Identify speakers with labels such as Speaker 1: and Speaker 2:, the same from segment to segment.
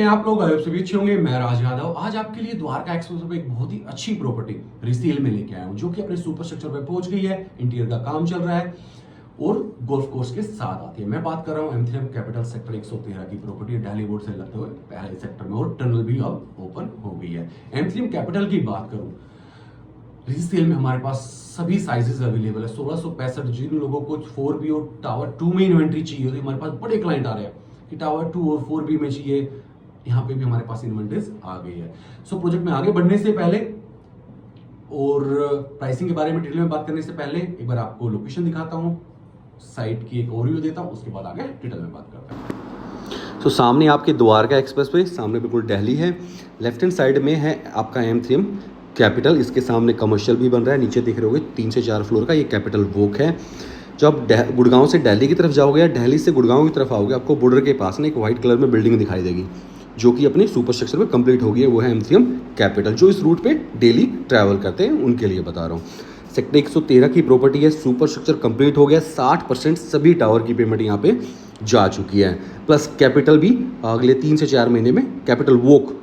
Speaker 1: आप लोग? आप सभी अच्छे होंगे। मैं राज यादव आज आपके लिए द्वारका एक्सप्रेस पे एक बहुत ही अच्छी प्रॉपर्टी रीसेल में लेके आया हूँ, जो कि अपने सुपर स्ट्रक्चर पे पहुंच गई है। इंटीरियर का काम चल रहा है और गोल्फ कोर्स के साथ आती है। मैं बात कर रहा हूँ एम3एम कैपिटल सेक्टर 113 की प्रॉपर्टी है, दिल्ली बोर्ड से लगते हुए पहले सेक्टर में, और टनल भी अब ओपन हो गई है। एम3एम कैपिटल की बात करूँ, रीसेल में हमारे पास सभी साइजेस अवेलेबल है। 1665, जिन लोगों को 4B और टावर 2 में इन्वेंट्री चाहिए होती है, हमारे पास बड़े क्लाइंट आ रहे हैं कि टावर 2 और 4B में चाहिए, यहाँ पे भी हमारे पास इन्वेंट्रीज आ गई है। सो प्रोजेक्ट में आगे बढ़ने से पहले और प्राइसिंग के बारे में डिटेल में बात करने से पहले एक बार आपको लोकेशन दिखाता हूँ, साइट की एक ओवरव्यू देता हूँ, उसके बाद आगे डिटेल में बात करते हैं।
Speaker 2: तो सामने आपके द्वारका एक्सप्रेस पे सामने बिल्कुल दिल्ली है। लेफ्ट हैंड साइड में है आपका एम3एम कैपिटल। इसके सामने कमर्शियल भी बन रहा है। नीचे दिख रहे होंगे 3 से 4 फ्लोर का ये कैपिटल वॉक है। जब आप गुड़गांव से दिल्ली की तरफ जाओगे या दिल्ली से गुड़गांव की तरफ आओगे, आपको बॉर्डर के पास ना एक व्हाइट कलर में बिल्डिंग दिखाई देगी, जो कि अपने सुपर स्ट्रक्चर में कंप्लीट हो गई है। वो है एम3एम कैपिटल। जो इस रूट पे डेली ट्रैवल करते हैं उनके लिए बता रहा हूँ। सेक्टर 113 की प्रॉपर्टी है, सुपर स्ट्रक्चर कंप्लीट हो गया। 60% सभी टावर की पेमेंट यहाँ पे जा चुकी है, प्लस कैपिटल भी अगले 3 से 4 महीने में कैपिटल वॉक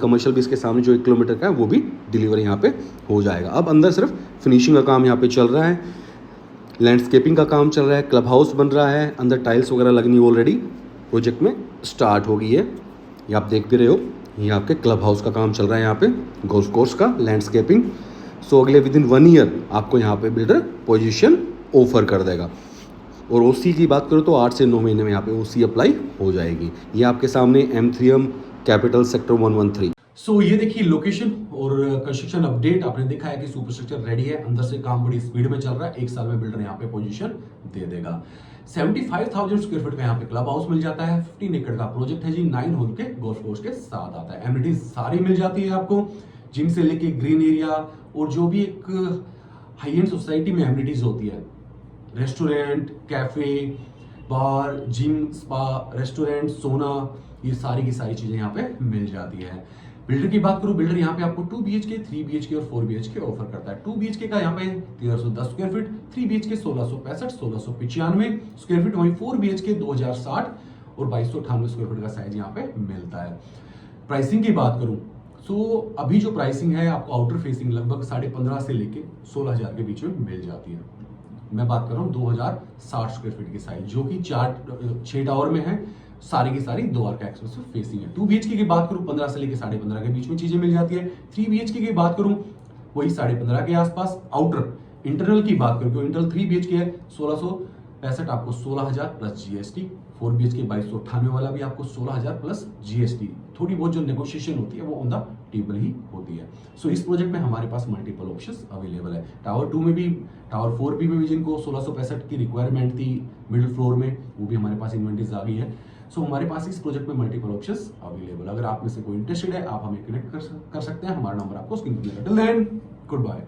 Speaker 2: कमर्शियल भी इसके सामने जो 1 किलोमीटर का है वो भी डिलीवर यहाँ पे हो जाएगा। अब अंदर सिर्फ फिनिशिंग का काम यहाँ पे चल रहा है, लैंडस्केपिंग का काम चल रहा है, क्लब हाउस बन रहा है, अंदर टाइल्स वगैरह लगनी ऑलरेडी प्रोजेक्ट में स्टार्ट हो गई है। ये आप देख भी रहे हो, ये आपके क्लब हाउस का काम चल रहा है, यहाँ पे गोल्फ कोर्स का लैंडस्केपिंग। सो अगले विदिन 1 ईयर आपको यहाँ पे बिल्डर पोजीशन ऑफर कर देगा। और ओसी की बात करो तो 8 से 9 महीने में यहाँ पे ओसी अप्लाई हो जाएगी। ये आपके सामने एम3एम कैपिटल सेक्टर 113।
Speaker 1: सो ये देखिए लोकेशन और कंस्ट्रक्शन अपडेट। आपने देखा है कि सुपर स्ट्रक्चर रेडी है, अंदर से काम बड़ी स्पीड में चल रहा है। 1 साल में बिल्डर यहाँ पे पोजीशन दे देगा। 75,000 स्क्वायर फीट का यहाँ पे क्लब हाउस मिल जाता है। 15 एकड़ का प्रोजेक्ट है जी, 9 होल के गोल्फ कोर्स के साथ आता है। एमिनिटीज सारी मिल जाती है आपको, जिम से लेके ग्रीन एरिया और जो भी एक हाई एंड सोसाइटी में एमिनिटीज होती है, रेस्टोरेंट, कैफे, बार, जिम, स्पा, रेस्टोरेंट, सोना, ये सारी की सारी चीजें यहाँ पे मिल जाती है। बिल्डर की बात करूं, बिल्डर यहाँ पे आपको 2 BHK, 3 BHK और 4 BHK ऑफर करता है। 2 BHK का यहाँ पे 1310 square feet, 3 BHK 1665, 1695 square feet, वहीं 4 BHK 2060 और 2298 स्क्वायर फीट का साइज यहाँ पे मिलता है। प्राइसिंग की बात करूं अभी जो प्राइसिंग है आपको आउटर फेसिंग लगभग 15.5 से लेके 16,000 के बीच में मिल जाती है। मैं बात कर रहा हूँ 2060 स्क्वायर फीट की साइज, जो कि 6 टावर में है, सारी की सारी द्वारका एक्सप्रेस फेसिंग है। 2 BHK की बात करूं 15 से लेके 15.5 के बीच में चीजें मिल जाती है। 3 BHK की बात करूं वही 15.5 के आसपास। आउटर इंटरनल की बात करूं, इंटरनल 3 BHK है 1665, आपको 16,000 प्लस जीएसटी। 4 BHK 2298 वाला भी आपको 16,000 प्लस जीएसटी। थोड़ी बहुत जो नेगोशिएशन होती है वो ऑन द टेबल ही होती है। सो इस प्रोजेक्ट में हमारे पास मल्टीपल ऑप्शंस अवेलेबल है। टावर 2 में भी, टावर 4B में भी जिनको 1665 की रिक्वायरमेंट थी मिडिल फ्लोर में, वो भी हमारे पास इन्वेंट्रीज आ गई है। सो हमारे पास इस प्रोजेक्ट में मल्टीपल ऑप्शंस अवेलेबल। अगर आप में से कोई इंटरेस्टेड है, आप हमें कनेक्ट कर सकते हैं। हमारा नंबर आपको स्क्रीन पर मिलेगा। Till then, good bye.